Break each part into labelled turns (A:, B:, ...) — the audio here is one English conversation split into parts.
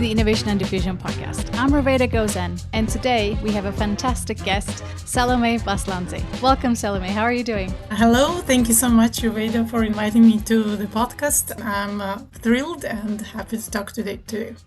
A: the Innovation and Diffusion podcast. I'm Ruveyda Gozen, and today we have a fantastic guest, Salomé Baslandze. Welcome, Salomé. How are you doing?
B: Hello. Thank you so much, Ruveyda, for inviting me to the podcast. I'm thrilled and happy to talk today.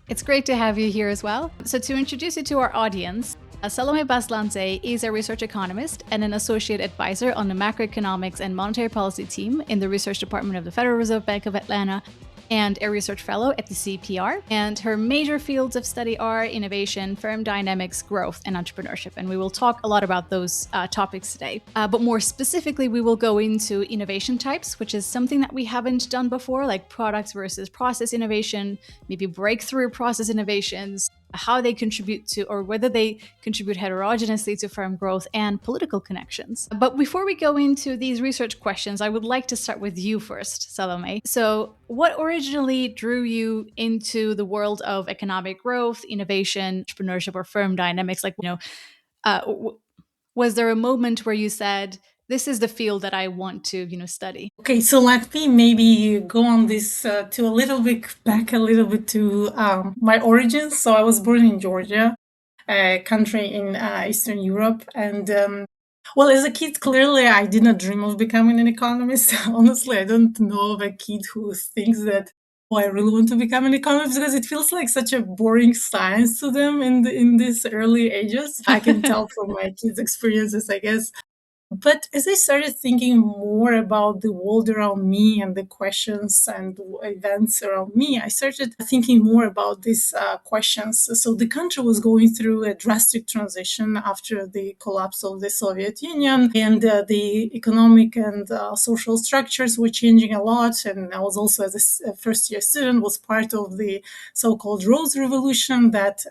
A: It's great to have you here as well. So to introduce you to our audience, Salomé Baslandze is a research economist and an associate advisor on the macroeconomics and monetary policy team in the research department of the Federal Reserve Bank of Atlanta, and a research fellow at the CPR. And her major fields of study are innovation, firm dynamics, growth, and entrepreneurship. And we will talk a lot about those topics today. But more specifically, we will go into innovation types, which is something that we haven't done before, like products versus process innovation, maybe breakthrough process innovations, how they contribute to, or whether they contribute heterogeneously to firm growth, and political connections. But before we go into these research questions, I would like to start with you first, Salomé. So what originally drew you into the world of economic growth, innovation, entrepreneurship, or firm dynamics? Was there a moment where you said, this is the field that I want to, study?
B: Okay, so let me maybe go on this to a little bit back to my origins. So I was born in Georgia, a country in Eastern Europe, and well, as a kid, clearly I did not dream of becoming an economist. Honestly, I don't know of a kid who thinks that, oh, I really want to become an economist, because it feels like such a boring science to them in these early ages. I can tell from my kids' experiences, I guess. But as I started thinking more about the world around me and the questions and events around me, I started thinking more about these questions. So the country was going through a drastic transition after the collapse of the Soviet Union, and the economic and social structures were changing a lot. And I was also, as a first-year student, was part of the so-called Rose Revolution that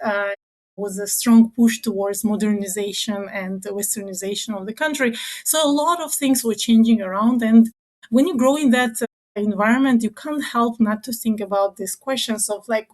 B: was a strong push towards modernization and westernization of the country. So a lot of things were changing around. And when you grow in that environment, you can't help not to think about these questions of like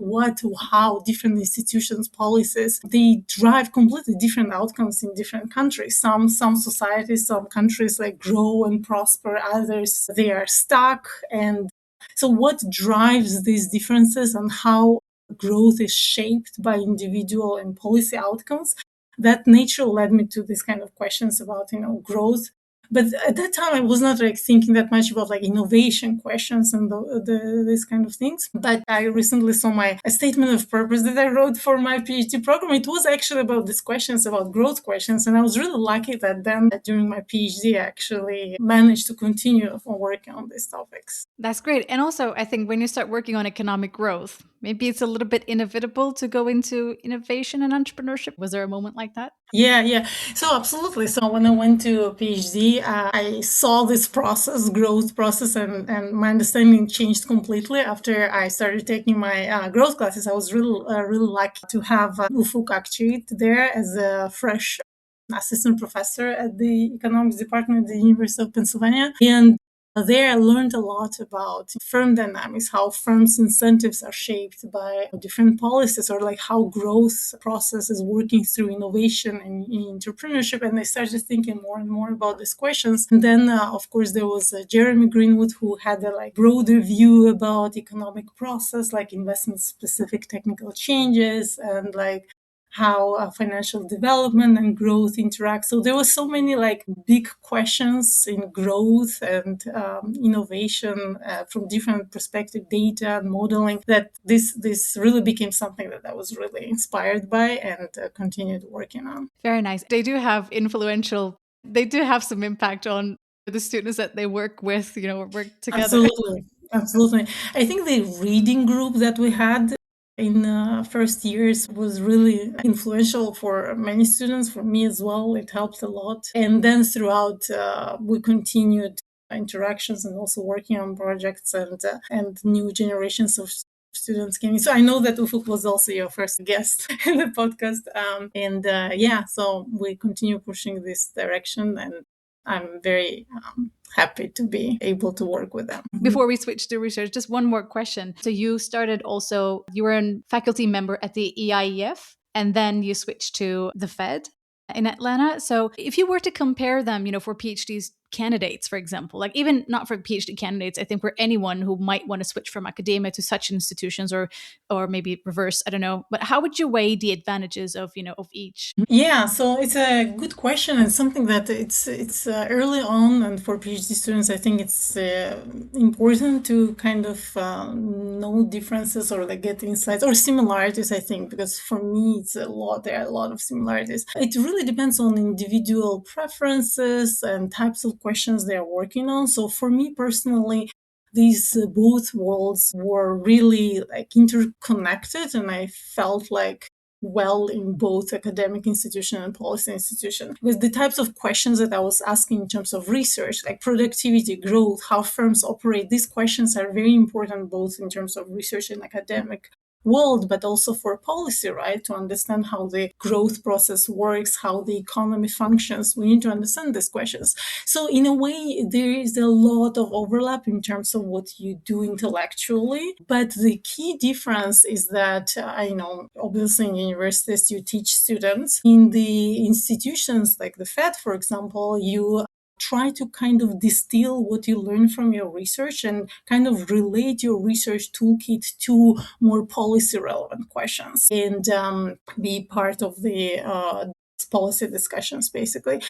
B: how different institutions, policies, they drive completely different outcomes in different countries. Some societies, some countries like grow and prosper, others, they are stuck. And so what drives these differences and how growth is shaped by individual and policy outcomes, that nature led me to these kind of questions about, growth. But at that time, I was not like thinking that much about like innovation questions and these kind of things. But I recently saw a statement of purpose that I wrote for my PhD program. It was actually about these questions, about growth questions. And I was really lucky that then during my PhD, I actually managed to continue working on these topics.
A: That's great. And also, I think when you start working on economic growth, maybe it's a little bit inevitable to go into innovation and entrepreneurship. Was there a moment like that?
B: Yeah. So absolutely. So when I went to a PhD, I saw this growth process, and my understanding changed completely after I started taking my growth classes. I was really lucky to have Ufuk actually there as a fresh assistant professor at the economics department at the University of Pennsylvania. And there I learned a lot about firm dynamics, how firms' incentives are shaped by different policies, or like how growth process is working through innovation and entrepreneurship. And I started thinking more and more about these questions. And then, of course, there was Jeremy Greenwood, who had a like broader view about economic process, like investment-specific technical changes and like how financial development and growth interact. So there were so many like big questions in growth and innovation from different perspective, data and modeling, that this really became something that I was really inspired by and continued working on.
A: Very nice. They do have some impact on the students that they work with, work together.
B: Absolutely. I think the reading group that we had in first years was really influential for many students, for me as well. It helped a lot. And then throughout, we continued interactions and also working on projects, and new generations of students came in. So I know that Ufuk was also your first guest in the podcast. So we continue pushing this direction, and I'm very happy to be able to work with them.
A: Before we switch to research, just one more question. So you were a faculty member at the EIEF, and then you switched to the Fed in Atlanta. So if you were to compare them, for PhDs candidates, for example, like even not for PhD candidates, I think for anyone who might want to switch from academia to such institutions, or maybe reverse, I don't know. But how would you weigh the advantages of, of each?
B: Yeah, so it's a good question and something that it's early on, and for PhD students, I think it's important to kind of know differences or like get insights or similarities. I think because for me, it's a lot. There are a lot of similarities. It really depends on individual preferences and types of questions they are working on. So for me personally, these both worlds were really like interconnected, and I felt like well in both academic institution and policy institution. Because the types of questions that I was asking in terms of research, like productivity, growth, how firms operate, these questions are very important both in terms of research and academic world, but also for policy, right? To understand how the growth process works, how the economy functions. We need to understand these questions. So in a way, there is a lot of overlap in terms of what you do intellectually. But the key difference is that, obviously in universities, you teach students. In the institutions like the Fed, for example, you try to kind of distill what you learn from your research and kind of relate your research toolkit to more policy relevant questions and be part of the policy discussions, basically.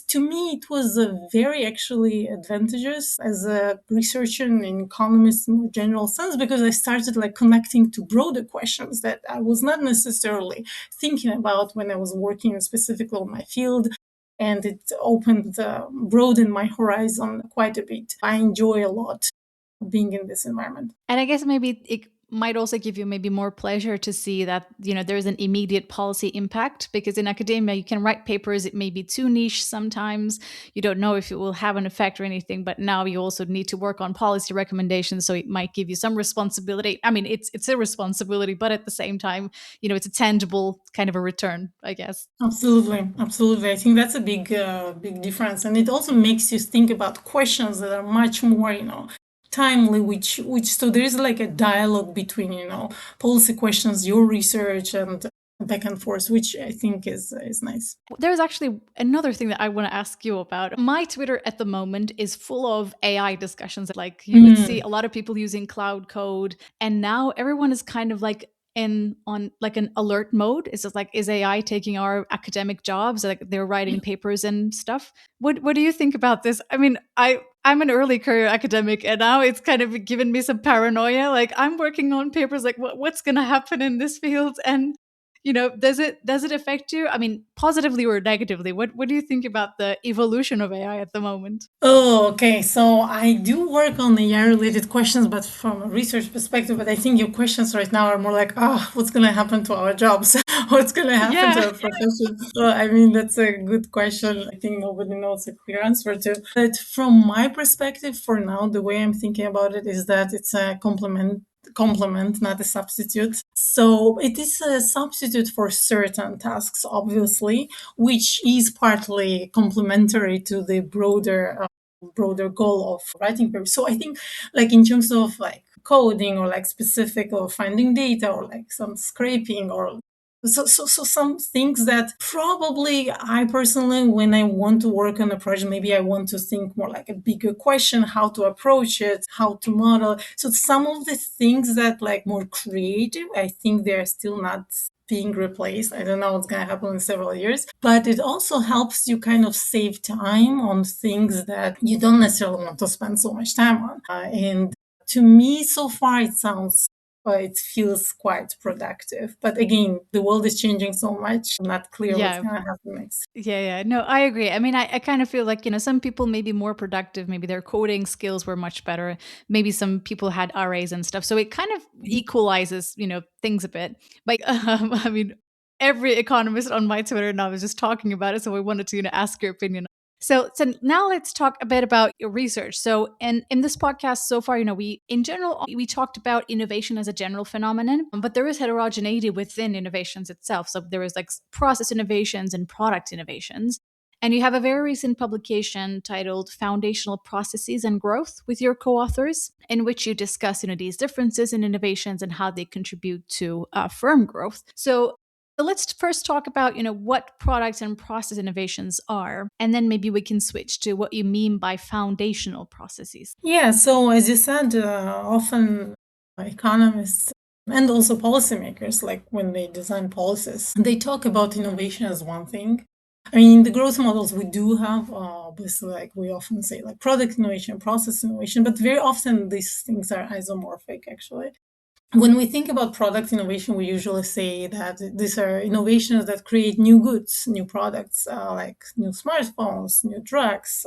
B: To me, it was very actually advantageous as a researcher and economist in a general sense, because I started like connecting to broader questions that I was not necessarily thinking about when I was working specifically on my field. And it broadened my horizon quite a bit. I enjoy a lot being in this environment.
A: And I guess maybe it might also give you maybe more pleasure to see that, there's an immediate policy impact, because in academia you can write papers, it may be too niche sometimes, you don't know if it will have an effect or anything, but now you also need to work on policy recommendations, so it might give you some responsibility. I mean, it's a responsibility, but at the same time, it's a tangible kind of a return, I guess.
B: Absolutely, absolutely. I think that's a big difference, and it also makes you think about questions that are much more, timely. Which so there is like a dialogue between, policy questions, your research, and back and forth, which I think is nice.
A: There's actually another thing that I want to ask you about. My Twitter at the moment is full of AI discussions. Like you would see a lot of people using cloud code, and now everyone is kind of like in on like an alert mode. It's just like, is AI taking our academic jobs? Like they're writing papers and stuff. What do you think about this? I mean, I'm an early career academic, and now it's kind of given me some paranoia. Like I'm working on papers, like what's going to happen in this field, and does it affect you? I mean, positively or negatively? What do you think about the evolution of AI at the moment?
B: Oh, okay. So I do work on AI related questions, but from a research perspective. But I think your questions right now are more like, what's going to happen to our jobs? What's going to happen to
A: Yeah.
B: our profession? So, I mean, that's a good question. I think nobody knows a clear answer to. But from my perspective, for now, the way I'm thinking about it is that it's a complement, not a substitute. So it is a substitute for certain tasks, obviously, which is partly complementary to the broader goal of writing papers. So I think like in terms of like coding or like specific or finding data or like some scraping or so some things that probably I personally, when I want to work on a project, maybe I want to think more like a bigger question, how to approach it, how to model. So some of the things that like more creative, I think they're still not being replaced. I don't know what's going to happen in several years, but it also helps you kind of save time on things that you don't necessarily want to spend so much time on. And to me, so far, it feels quite productive. But again, the world is changing so much. I'm not clear what's
A: Yeah.
B: going to happen next.
A: Yeah. No, I agree. I mean, I kind of feel like, some people may be more productive. Maybe their coding skills were much better. Maybe some people had RAs and stuff. So it kind of equalizes, things a bit. But I mean, every economist on my Twitter now is just talking about it. So I wanted to, ask your opinion. So now let's talk a bit about your research. So in this podcast so far, we talked about innovation as a general phenomenon, but there is heterogeneity within innovations itself. So there is like process innovations and product innovations. And you have a very recent publication titled Foundational Processes and Growth with your co-authors, in which you discuss, these differences in innovations and how they contribute to firm growth. So So let's first talk about, what products and process innovations are, and then maybe we can switch to what you mean by foundational processes.
B: Yeah, so as you said, often economists and also policymakers, like when they design policies, they talk about innovation as one thing. I mean, in the growth models, we do have, obviously, like we often say, like product innovation, process innovation, but very often these things are isomorphic, actually. When we think about product innovation, we usually say that these are innovations that create new goods, new products, like new smartphones, new drugs.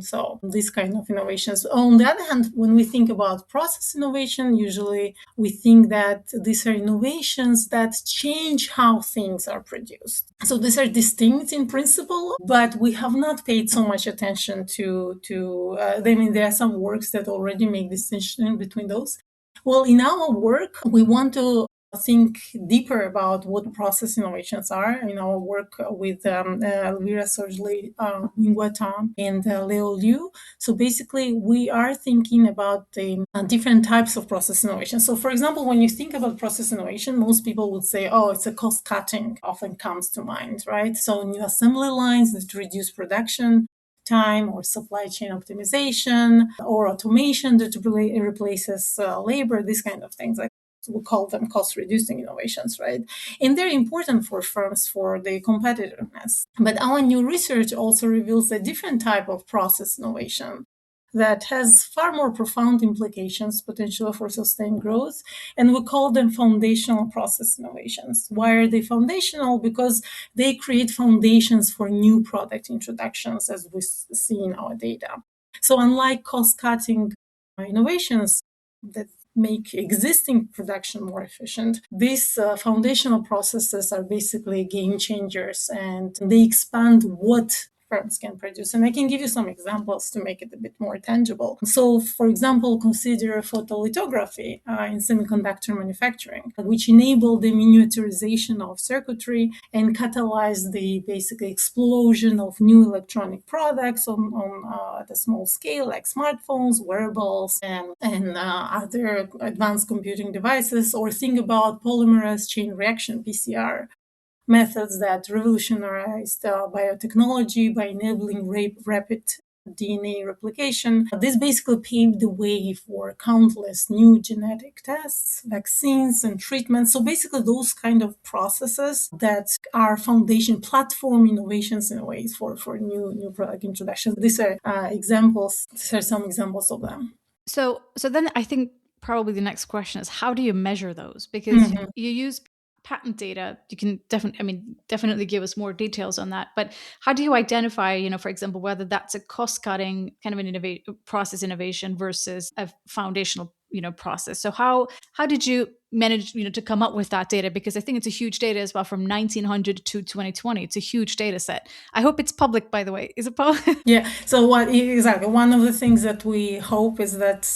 B: So these kind of innovations. On the other hand, when we think about process innovation, usually we think that these are innovations that change how things are produced. So these are distinct in principle, but we have not paid so much attention to. I mean, there are some works that already make distinction between those. Well, in our work, we want to think deeper about what process innovations are. In our work with Elvira Sorgeli, Nguyen, and Leo Liu. So basically, we are thinking about the different types of process innovation. So, for example, when you think about process innovation, most people would say, oh, it's a cost cutting, often comes to mind, right? So, new assembly lines that reduce production time, or supply chain optimization, or automation that replaces labor, these kind of things. Like we call them cost reducing innovations, right? And they're important for firms for their competitiveness. But our new research also reveals a different type of process innovation that has far more profound implications, potential for sustained growth. And we call them foundational process innovations. Why are they foundational? Because they create foundations for new product introductions, as we see in our data. So unlike cost-cutting innovations that make existing production more efficient, these foundational processes are basically game changers, and they expand what firms can produce. And I can give you some examples to make it a bit more tangible. So, for example, consider photolithography in semiconductor manufacturing, which enable the miniaturization of circuitry and catalyze the basically explosion of new electronic products at a small scale, like smartphones, wearables, and other advanced computing devices. Or think about polymerase chain reaction, PCR, methods that revolutionized biotechnology by enabling rapid DNA replication. This basically paved the way for countless new genetic tests, vaccines, and treatments. So basically, those kind of processes that are foundation platform innovations in a way for new product introductions. These are examples. These are some examples of them.
A: So then I think probably the next question is, how do you measure those? Because you use patent data. You can definitely give us more details on that. But how do you identify, for example, whether that's a cost-cutting kind of an process innovation versus a foundational, process? So how did you manage, to come up with that data? Because I think it's a huge data as well, from 1900 to 2020. It's a huge data set. I hope it's public, by the way. Is it public?
B: Yeah. So exactly one of the things that we hope is that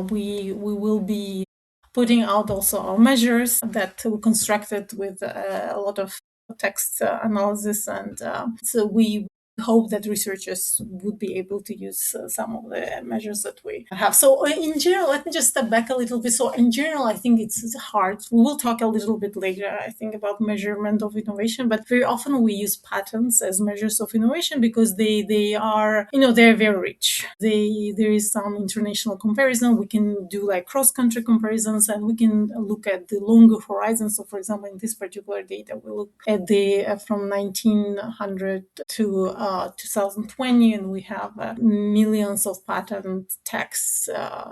B: we will be putting out also our measures that we constructed with a lot of text analysis, and so we hope that researchers would be able to use some of the measures that we have. So in general, let me just step back a little bit. So in general, I think it's hard. We will talk a little bit later, I think, about measurement of innovation, but very often we use patents as measures of innovation because they are, they're very rich. There is some international comparison. We can do like cross-country comparisons, and we can look at the longer horizon. So for example, in this particular data, we look at the from 1900 to 2020, and we have millions of patent texts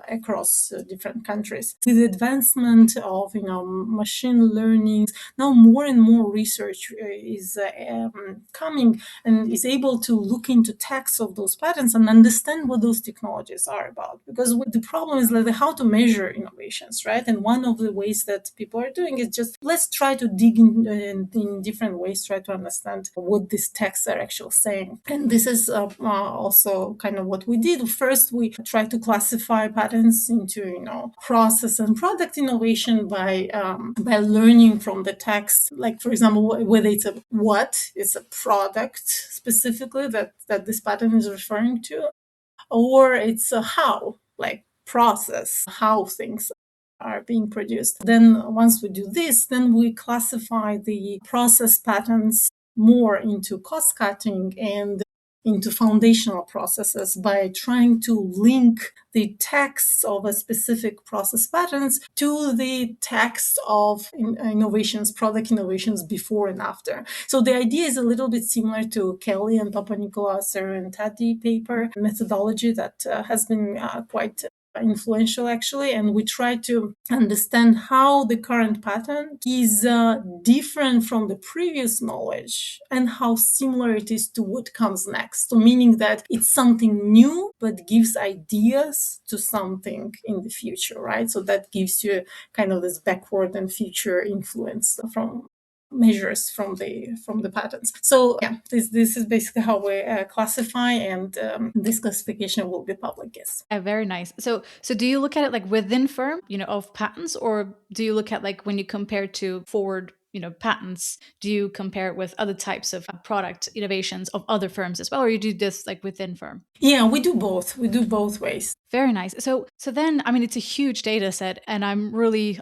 B: across different countries. With the advancement of machine learning, now more and more research is coming and is able to look into texts of those patents and understand what those technologies are about. Because the problem is like how to measure innovations, right? And one of the ways that people are doing is just let's try to dig in different ways, try to understand what these texts are actually saying. And this is also kind of what we did. First, we tried to classify patents into process and product innovation by learning from the text. Like for example, whether it's it's a product specifically that this patent is referring to, or it's a how, like process, how things are being produced. Then once we do this, then we classify the process patterns more into cost cutting and into foundational processes by trying to link the text of a specific process patterns to the text of innovations, product innovations before and after. So the idea is a little bit similar to Kelly and Papanikolaou, and Tati paper methodology that has been quite influential actually, and we try to understand how the current pattern is different from the previous knowledge and how similar it is to what comes next. So meaning that it's something new but gives ideas to something in the future, right? So that gives you kind of this backward and future influence from measures from the patterns. So yeah, this is basically how we classify, and this classification will be public. Yes.
A: Very nice. So do you look at it like within firm, of patents, or do you look at like when you compare to forward, patents, do you compare it with other types of product innovations of other firms as well, or you do this like within firm?
B: Yeah, we do both. We do both ways.
A: Very nice. So then, I mean, it's a huge data set, and I really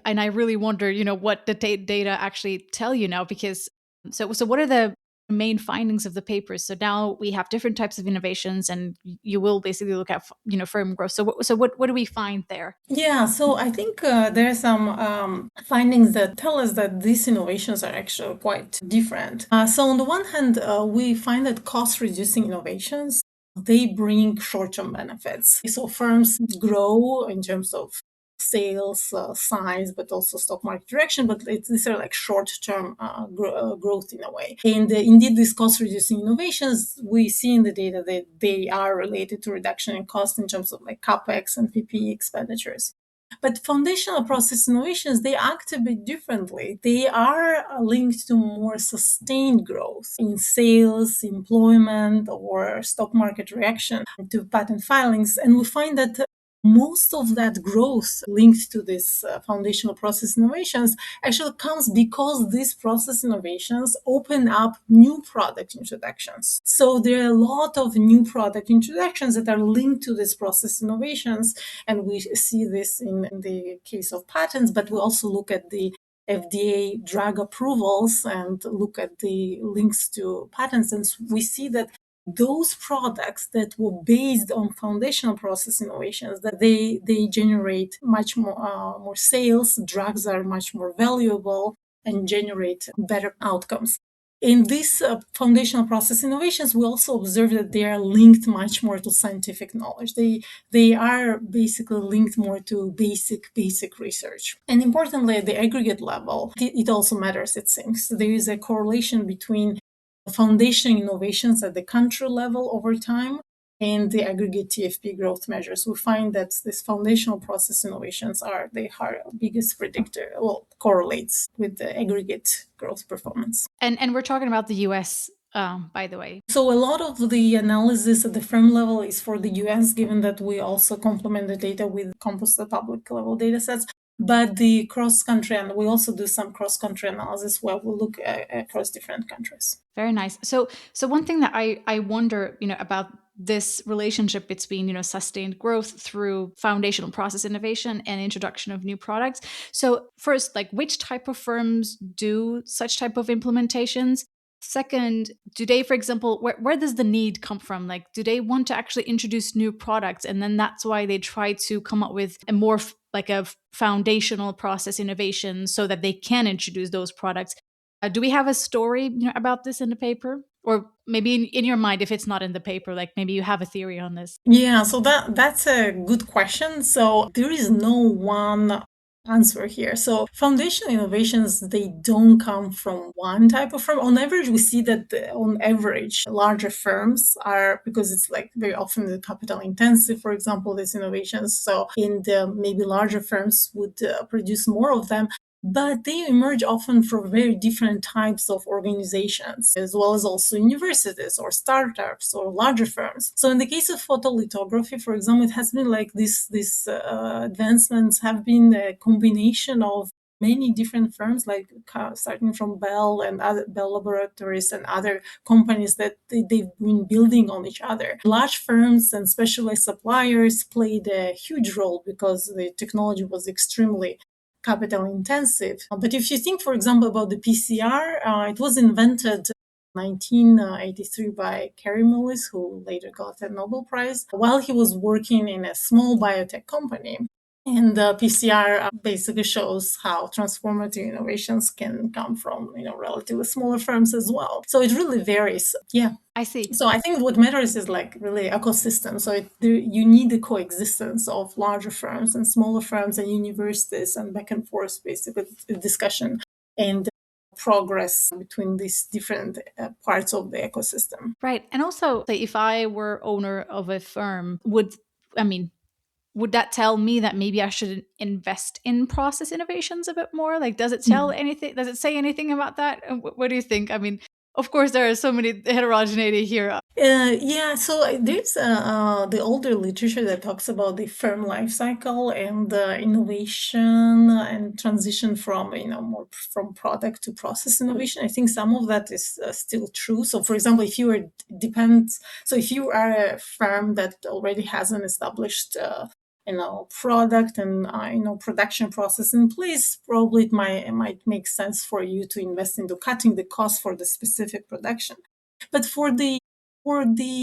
A: wonder, what the data actually tell you now, because so what are the main findings of the papers? So now we have different types of innovations, and you will basically look at, firm growth. So what do we find there?
B: Yeah, so I think there are some findings that tell us that these innovations are actually quite different. So on the one hand, we find that cost-reducing innovations, they bring short-term benefits. So firms grow in terms of sales size, but also stock market direction, but these are like short-term growth in a way. And indeed, these cost-reducing innovations, we see in the data that they are related to reduction in cost in terms of like CapEx and PPE expenditures. But foundational process innovations, they act a bit differently. They are linked to more sustained growth in sales, employment, or stock market reaction to patent filings. And we find that most of that growth linked to this foundational process innovations actually comes because these process innovations open up new product introductions. So there are a lot of new product introductions that are linked to these process innovations, and we see this in the case of patents, but we also look at the FDA drug approvals and look at the links to patents, and we see that those products that were based on foundational process innovations, that they generate much more sales, drugs are much more valuable, and generate better outcomes. In these foundational process innovations, we also observe that they are linked much more to scientific knowledge. They are basically linked more to basic research. And importantly, at the aggregate level, it also matters, it seems. There is a correlation between foundation innovations at the country level over time and the aggregate TFP growth measures. We find that this foundational process innovations are the biggest predictor, correlates with the aggregate growth performance.
A: And we're talking about the US, by the way.
B: So a lot of the analysis at the firm level is for the US, given that we also complement the data with composite public level data sets. But the cross-country, and we also do some cross-country analysis where we look across different countries.
A: Very nice. So one thing that I wonder, about this relationship between, sustained growth through foundational process innovation and introduction of new products. So first, like, which type of firms do such type of implementations? Second, do they, for example, where does the need come from? Like, do they want to actually introduce new products, and then that's why they try to come up with a more like a foundational process innovation so that they can introduce those products? Do we have a story, about this in the paper? Or maybe in your mind, if it's not in the paper, like maybe you have a theory on this.
B: Yeah, so that's a good question. So there is no one answer here. So foundational innovations, they don't come from one type of firm. On average, we see that on average, larger firms are, because it's like very often the capital intensive, for example, these innovations. So in the maybe larger firms would produce more of them. But they emerge often from very different types of organizations, as well as also universities or startups or larger firms. So in the case of photolithography, for example, it has been like these advancements have been a combination of many different firms, like starting from Bell and other Bell Laboratories and other companies that they've been building on each other. Large firms and specialized suppliers played a huge role because the technology was extremely capital intensive. But if you think, for example, about the PCR, it was invented 1983 by Carey Mullis, who later got a Nobel Prize, while he was working in a small biotech company. And PCR basically shows how transformative innovations can come from, relatively smaller firms as well. So it really varies. Yeah.
A: I see.
B: So I think what matters is like really ecosystem. So you need the coexistence of larger firms and smaller firms and universities and back and forth basically discussion and progress between these different parts of the ecosystem.
A: Right. And also, if I were owner of a firm, would that tell me that maybe I should invest in process innovations a bit more? Like, does it tell anything? Does it say anything about that? What do you think? I mean, of course, there are so many heterogeneity here.
B: Yeah, so there's the older literature that talks about the firm life cycle and innovation and transition from, more from product to process innovation. I think some of that is still true. So, for example, if you are a firm that already has an established product and production process in place, probably it might make sense for you to invest into cutting the cost for the specific production. But for the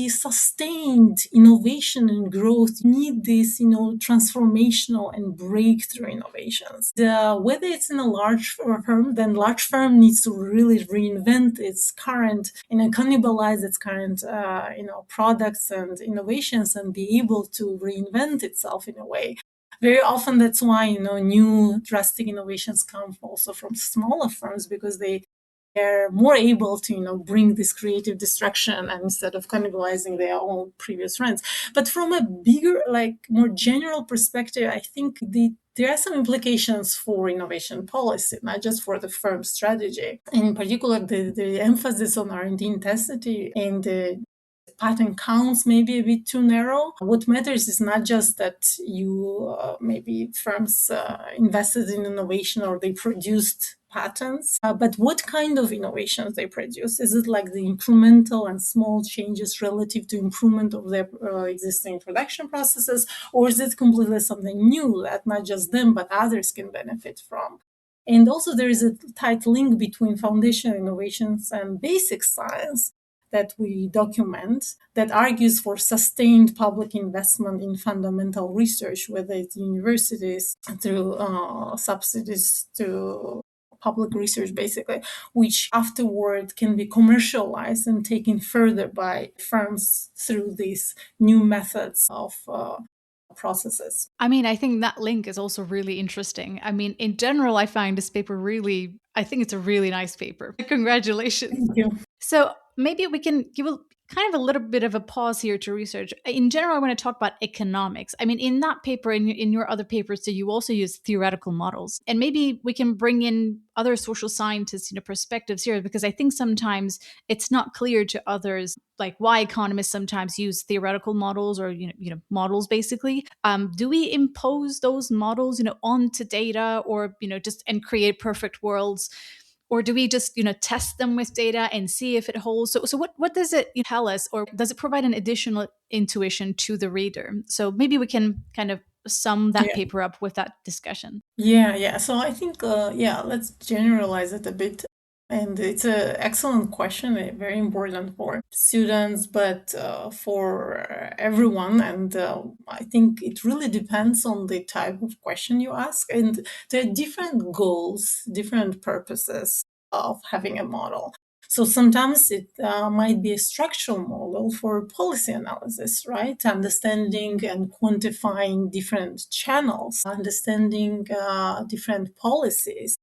B: sustained innovation and growth, you need these, transformational and breakthrough innovations. Whether it's in a large firm, then large firm needs to really reinvent its current, cannibalize its current, products and innovations and be able to reinvent itself in a way. Very often, that's why, new drastic innovations come also from smaller firms because they're more able to bring this creative destruction and instead of cannibalizing their own previous friends. But from a bigger, more general perspective, I think there are some implications for innovation policy, not just for the firm strategy. And in particular, the emphasis on R&D intensity and the patent counts may be a bit too narrow. What matters is not just that you maybe firms invested in innovation or they produced patents, but what kind of innovations they produce. Is it like the incremental and small changes relative to improvement of their existing production processes, or is it completely something new that not just them but others can benefit from? And also there is a tight link between foundational innovations and basic science that we document that argues for sustained public investment in fundamental research, whether it's universities through subsidies to public research, basically, which afterward can be commercialized and taken further by firms through these new methods of processes.
A: I mean, I think that link is also really interesting. I mean, in general, I find this paper I think it's a really nice paper. Congratulations.
B: Thank you.
A: So maybe we can give kind of a little bit of a pause here to research. In general, I want to talk about economics. I mean, in that paper, in your other papers, so you also use theoretical models. And maybe we can bring in other social scientists, perspectives here, because I think sometimes it's not clear to others, like why economists sometimes use theoretical models or, models basically. Do we impose those models, onto data or, just and create perfect worlds? Or do we just, test them with data and see if it holds? So what does it tell us, or does it provide an additional intuition to the reader? So maybe we can kind of sum that paper up with that discussion.
B: Yeah. So I think, let's generalize it a bit. And it's an excellent question, very important for students, but for everyone. And I think it really depends on the type of question you ask. And there are different goals, different purposes of having a model. So sometimes it might be a structural model for policy analysis, right? Understanding and quantifying different channels, understanding different policies,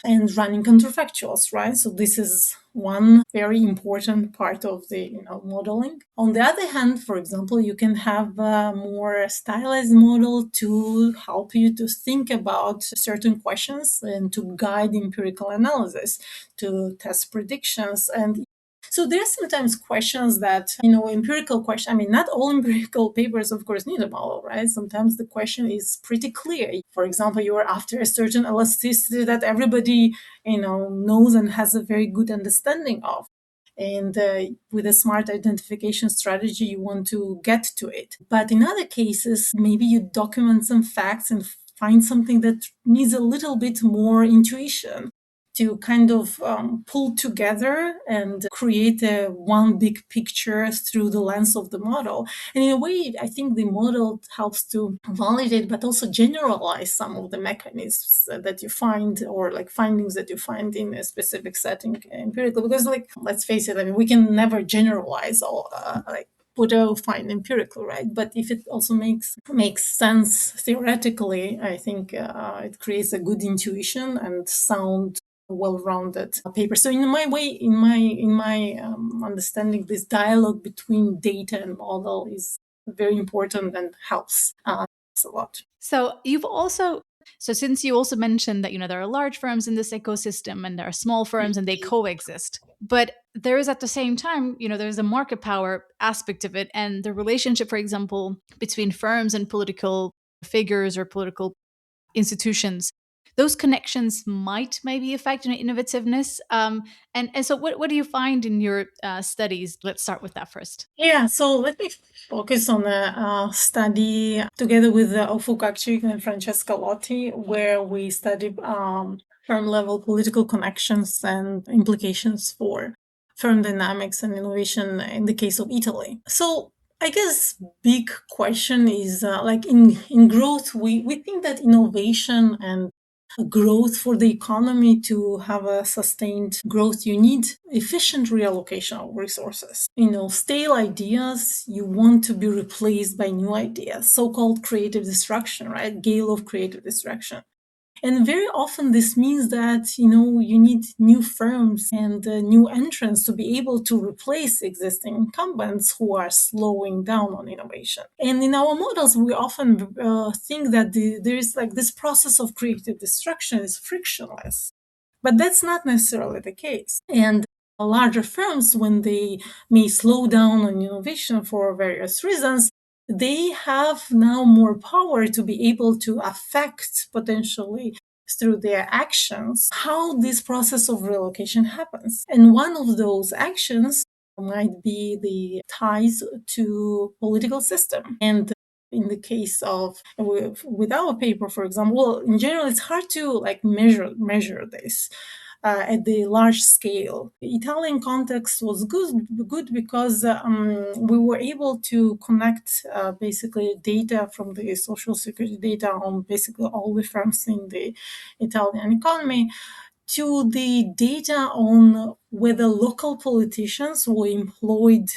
B: and running counterfactuals, right? So this is one very important part of the modeling. On the other hand, for example, you can have a more stylized model to help you to think about certain questions and to guide empirical analysis, to test predictions. And so there's sometimes questions that, empirical question. I mean, not all empirical papers, of course, need a model, right? Sometimes the question is pretty clear. For example, you're after a certain elasticity that everybody, knows and has a very good understanding of. And with a smart identification strategy, you want to get to it. But in other cases, maybe you document some facts and find something that needs a little bit more intuition to kind of pull together and create a one big picture through the lens of the model. And in a way, I think the model helps to validate, but also generalize some of the mechanisms that you find, or like findings that you find in a specific setting empirically. Because, like, let's face it, I mean, we can never generalize all, like, what I find empirically, right? But if it also makes sense theoretically, I think it creates a good intuition and sound, well-rounded paper. So in my way, in my understanding, this dialogue between data and model is very important and helps a lot.
A: So since you also mentioned that, there are large firms in this ecosystem and there are small firms and they coexist, but there is at the same time, there's a market power aspect of it, and the relationship, for example, between firms and political figures or political institutions. Those connections might maybe affect innovativeness. And so what do you find in your studies? Let's start with that first.
B: Yeah, so let me focus on a study together with Ofukakchik and Francesca Lotti, where we studied firm-level political connections and implications for firm dynamics and innovation in the case of Italy. So I guess big question is like in growth, we think that innovation and growth for the economy to have a sustained growth, you need efficient reallocation of resources. Stale ideas, you want to be replaced by new ideas, so-called creative destruction, right? Gale of creative destruction. And very often this means that, you need new firms and new entrants to be able to replace existing incumbents who are slowing down on innovation. And in our models, we often think that there is like this process of creative destruction is frictionless. But that's not necessarily the case. And larger firms, when they may slow down on innovation for various reasons, they have now more power to be able to affect potentially through their actions how this process of relocation happens. And one of those actions might be the ties to political system. And in the case of with our paper, for example, well, in general, it's hard to like measure this at the large scale. The Italian context was good because we were able to connect basically data from the social security data on basically all the firms in the Italian economy to the data on whether local politicians were employed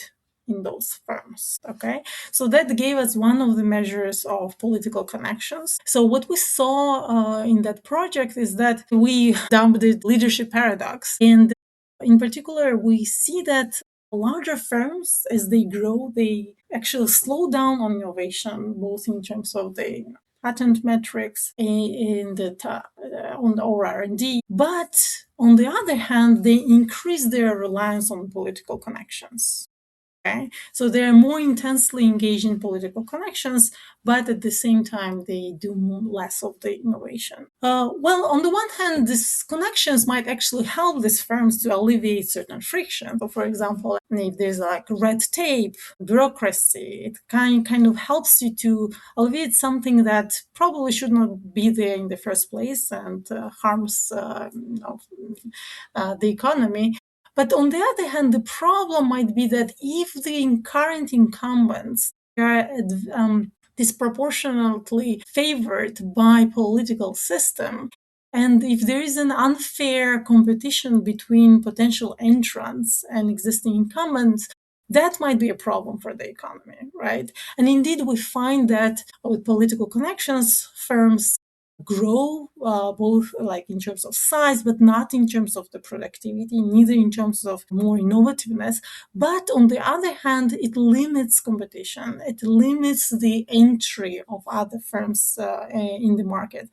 B: in those firms. Okay, so that gave us one of the measures of political connections. So what we saw in that project is that we dubbed it leadership paradox, and in particular, we see that larger firms, as they grow, they actually slow down on innovation, both in terms of the patent metrics in the on our R&D, but on the other hand, they increase their reliance on political connections. Okay? So they are more intensely engaged in political connections, but at the same time, they do less of the innovation. Well, on the one hand, these connections might actually help these firms to alleviate certain friction. So, for example, if there's like red tape, bureaucracy, it kind of helps you to alleviate something that probably should not be there in the first place and harms the economy. But on the other hand, the problem might be that if the current incumbents are disproportionately favored by political system, and if there is an unfair competition between potential entrants and existing incumbents, that might be a problem for the economy, right? And indeed, we find that with political connections, firms grow both like in terms of size, but not in terms of the productivity, neither in terms of more innovativeness. But on the other hand, it limits competition. It limits the entry of other firms in the market.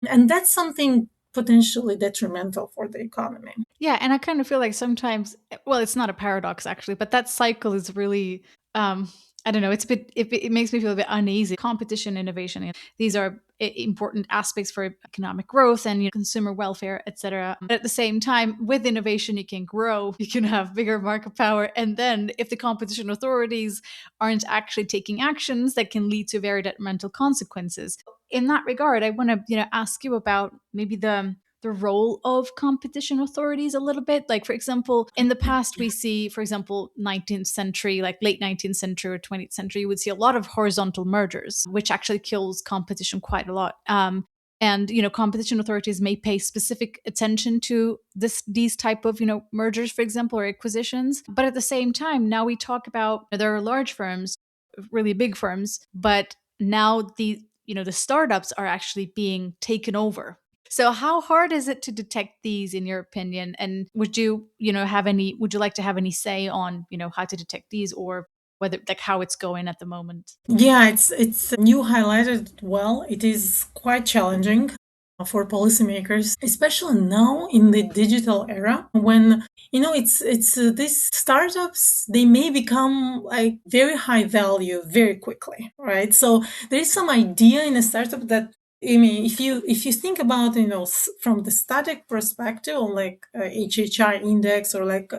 B: And that's something potentially detrimental for the economy.
A: Yeah, and I kind of feel like sometimes, well, it's not a paradox actually, but that cycle is really, I don't know, it makes me feel a bit uneasy. Competition, innovation, these are important aspects for economic growth and consumer welfare, etc. But at the same time, with innovation, you can grow, you can have bigger market power, and then if the competition authorities aren't actually taking actions, that can lead to very detrimental consequences. in that regard, I want to, ask you about maybe the role of competition authorities a little bit. Like, for example, in the past, we see, for example, 19th century, like late 19th century or 20th century, you would see a lot of horizontal mergers, which actually kills competition quite a lot. And competition authorities may pay specific attention to these type of mergers, for example, or acquisitions. But at the same time, now we talk about, there are large firms, really big firms, but now the startups are actually being taken over. So how hard is it to detect these, in your opinion? And would you like to have any say on how to detect these, or whether, like, how it's going at the moment?
B: Yeah, it's you highlighted it well. It is quite challenging for policymakers, especially now in the digital era, when it's these startups, they may become like very high value very quickly, right? So there is some idea in a startup that, I mean, if you think about from the static perspective, on like HHI index, or like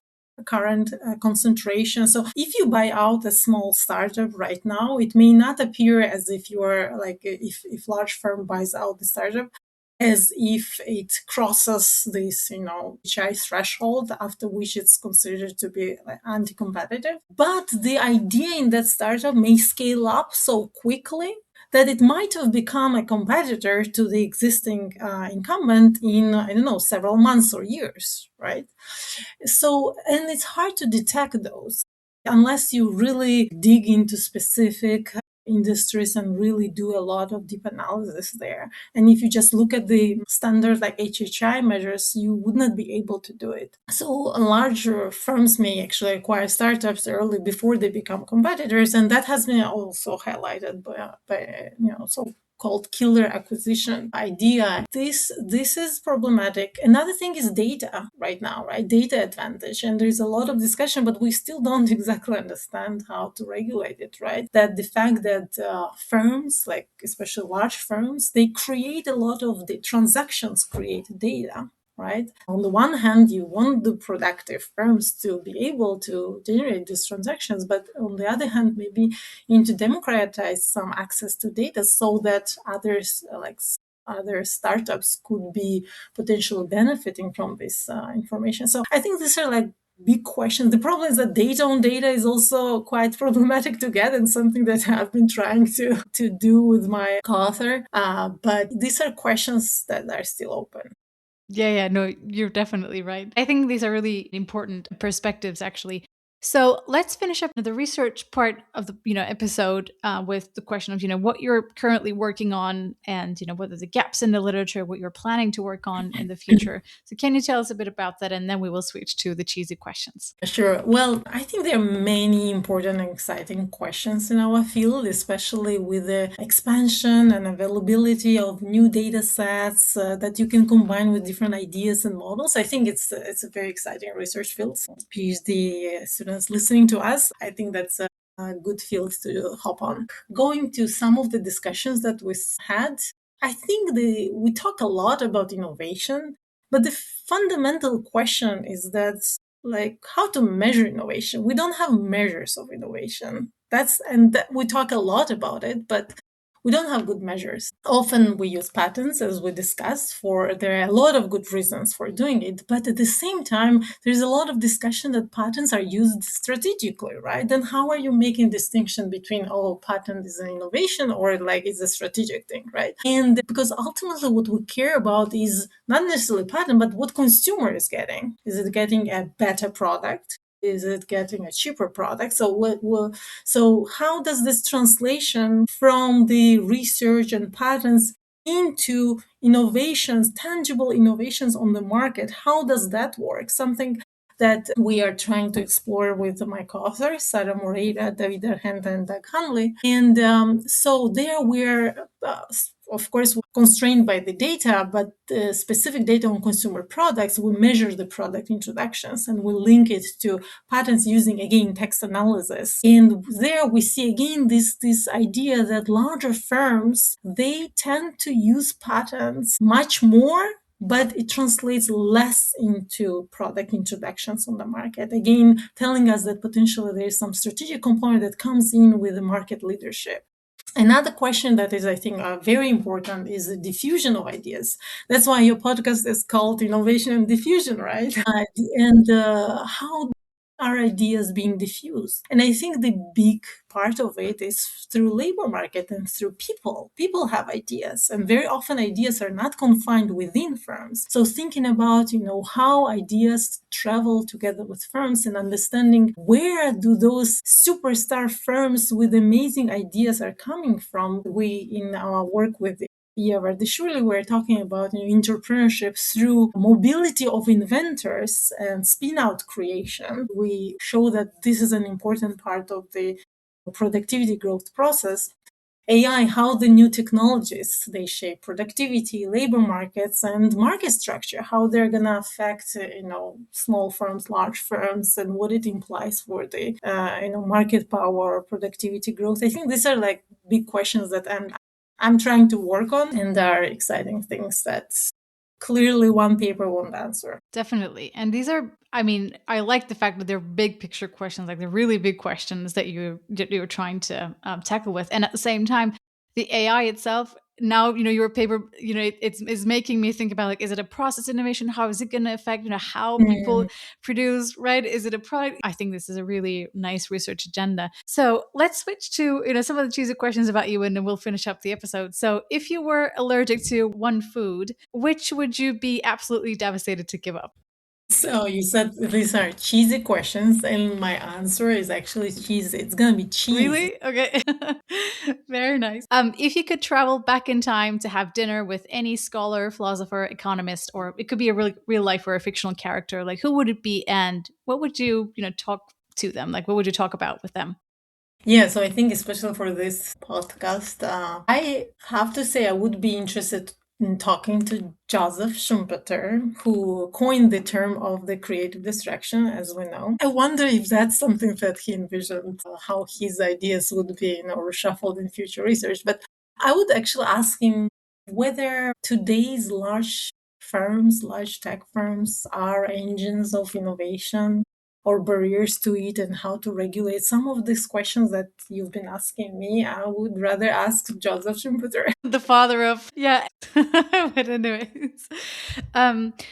B: current concentration. So if you buy out a small startup right now, it may not appear as if you are like, if large firm buys out the startup, as if it crosses this, HI threshold, after which it's considered to be like anti-competitive. But the idea in that startup may scale up so quickly that it might have become a competitor to the existing incumbent in, I don't know, several months or years, right? So, and it's hard to detect those unless you really dig into specific industries and really do a lot of deep analysis there. And if you just look at the standard like HHI measures, you would not be able to do it. So larger firms may actually acquire startups early before they become competitors, and that has been also highlighted by so called killer acquisition idea. This is problematic. Another thing is data right now, right? Data advantage. And there's a lot of discussion, but we still don't exactly understand how to regulate it, right? That the fact that firms, like especially large firms, they create a lot of the transactions, create data. Right? On the one hand, you want the productive firms to be able to generate these transactions, but on the other hand, maybe you need to democratize some access to data so that others, like other startups, could be potentially benefiting from this information. So I think these are like big questions. The problem is that data on data is also quite problematic to get, and something that I've been trying to do with my co-author. But these are questions that are still open.
A: Yeah, no, you're definitely right. I think these are really important perspectives, actually. So let's finish up the research part of the episode with the question of what you're currently working on, and whether the gaps in the literature, what you're planning to work on in the future. So can you tell us a bit about that, and then we will switch to the cheesy questions.
B: Sure. Well, I think there are many important and exciting questions in our field, especially with the expansion and availability of new data sets that you can combine with different ideas and models. I think it's a very exciting research field. So PhD students listening to us, I think that's a good field to hop on. Going to some of the discussions that we had, I think we talk a lot about innovation, but the fundamental question is that, like, how to measure innovation. We don't have measures of innovation. We talk a lot about it, but we don't have good measures. Often we use patents, as we discussed, there are a lot of good reasons for doing it, but at the same time, there's a lot of discussion that patents are used strategically, right? Then how are you making distinction between, patent is an innovation, or like it's a strategic thing, right? And because ultimately what we care about is not necessarily patent, but what consumer is getting. Is it getting a better product? Is it getting a cheaper product? So how does this translation from the research and patents into innovations, tangible innovations on the market? How does that work? Something that we are trying to explore with my co-authors, Sarah Ruveyda, David Argenta, and Doug Hanley. And so there we're of course, we're constrained by the data, but the specific data on consumer products, we measure the product introductions and we link it to patents using, again, text analysis. And there we see, again, this idea that larger firms, they tend to use patents much more, but it translates less into product introductions on the market. Again, telling us that potentially there is some strategic component that comes in with the market leadership. Another question that is, I think, very important is the diffusion of ideas. That's why your podcast is called Innovation and Diffusion, right? And how are ideas being diffused? And I think the big part of it is through labor market and through people. People have ideas, and very often ideas are not confined within firms. So thinking about, how ideas travel together with firms and understanding where do those superstar firms with amazing ideas are coming from. We, in our work with surely we're talking about entrepreneurship through mobility of inventors and spin out creation. We show that this is an important part of the productivity growth process. AI, how the new technologies they shape productivity, labor markets, and market structure, how they're gonna affect small firms, large firms, and what it implies for the market power, productivity growth. I think these are like big questions that I'm trying to work on, and are exciting things that clearly one paper won't answer.
A: Definitely. And these are, I mean, I like the fact that they're big picture questions, like they're really big questions that you're trying to tackle with. And at the same time, the AI itself, now, your paper, it's making me think about, like, is it a process innovation? How is it going to affect, how people produce, right? Is it a product? I think this is a really nice research agenda. So let's switch to, some of the cheesy questions about you, and then we'll finish up the episode. So if you were allergic to one food, which would you be absolutely devastated to give up?
B: So you said these are cheesy questions, and my answer is actually cheese. It's gonna be cheese.
A: Really? Okay. Very nice. If you could travel back in time to have dinner with any scholar, philosopher, economist, or it could be a real life or a fictional character, like who would it be, and what would you, talk to them? Like, what would you talk about with them?
B: Yeah, so I think especially for this podcast, I have to say I would be interested in talking to Joseph Schumpeter, who coined the term of the creative distraction, as we know. I wonder if that's something that he envisioned, how his ideas would be, reshuffled in future research. But I would actually ask him whether today's large tech firms are engines of innovation or barriers to it, and how to regulate some of these questions that you've been asking me. I would rather ask Joseph Schumpeter.
A: The father of, yeah. But anyways,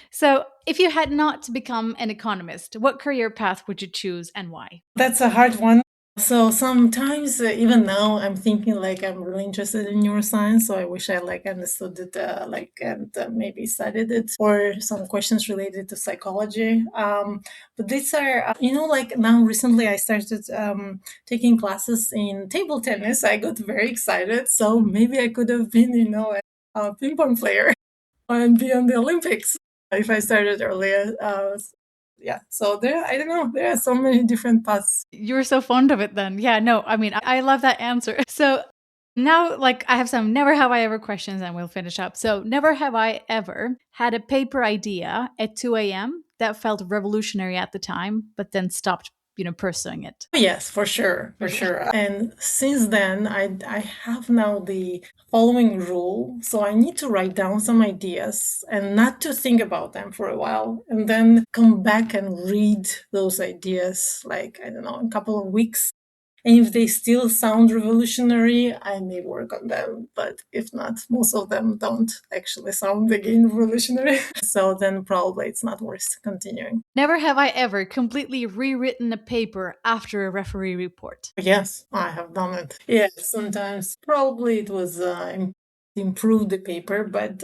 A: so if you had not become an economist, what career path would you choose and why?
B: That's a hard one. So sometimes, even now, I'm thinking like I'm really interested in neuroscience. So I wish I like understood it, and maybe studied it, or some questions related to psychology. But these are, like now recently I started taking classes in table tennis. I got very excited. So maybe I could have been, a ping pong player and be on the Olympics if I started earlier. Yeah, so I don't know, there are so many different paths.
A: You were so fond of it then. Yeah, no, I mean, I love that answer. So now, like, I have some never have I ever questions and we'll finish up. So, never have I ever had a paper idea at 2 a.m. that felt revolutionary at the time, but then stopped, pursuing it.
B: Yes, for sure, for
A: Okay.
B: sure. And since then, I have now the following rule. So I need to write down some ideas and not to think about them for a while, and then come back and read those ideas, like, I don't know, a couple of weeks. And if they still sound revolutionary, I may work on them. But if not, most of them don't actually sound again revolutionary. So then probably it's not worth continuing.
A: Never have I ever completely rewritten a paper after a referee report.
B: Yes, I have done it. Yes, sometimes probably it was improved the paper, but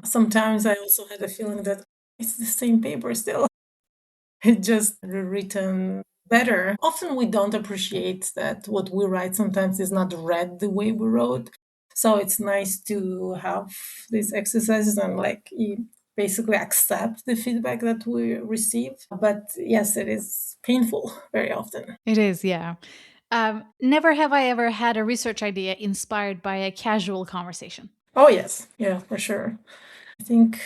B: sometimes I also had a feeling that it's the same paper still. It just written better. Often we don't appreciate that what we write sometimes is not read the way we wrote. So it's nice to have these exercises and basically accept the feedback that we receive. But yes, it is painful very often.
A: It is, yeah. Never have I ever had a research idea inspired by a casual conversation.
B: Oh, yes. Yeah, for sure. I think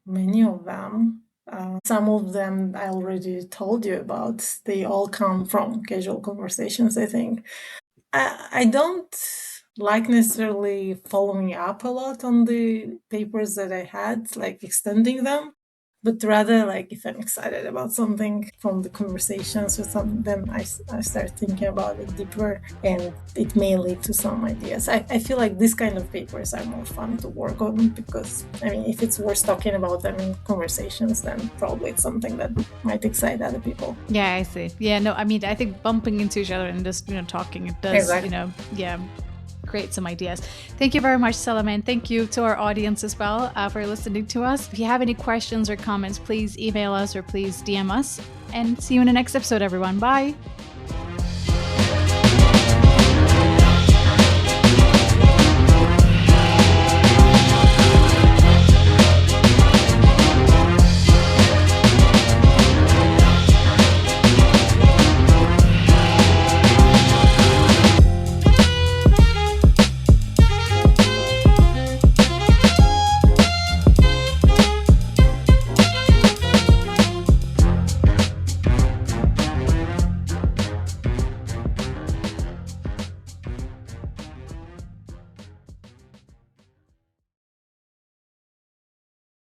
B: many of them, some of them I already told you about, they all come from casual conversations, I think. I don't like necessarily following up a lot on the papers that I had, like extending them. but rather like if I'm excited about something from the conversations or something, then I start thinking about it deeper, and it may lead to some ideas. I feel like this kind of papers are more fun to work on because, I mean, if it's worth talking about them in conversations, then probably it's something that might excite other people.
A: Yeah, I see. Yeah, no, I mean, I think bumping into each other and just, talking, it does,
B: Exactly.
A: create some ideas. Thank you very much, Salomé, and thank you to our audience as well for listening to us. If you have any questions or comments, please email us or please DM us. And see you in the next episode, everyone. Bye.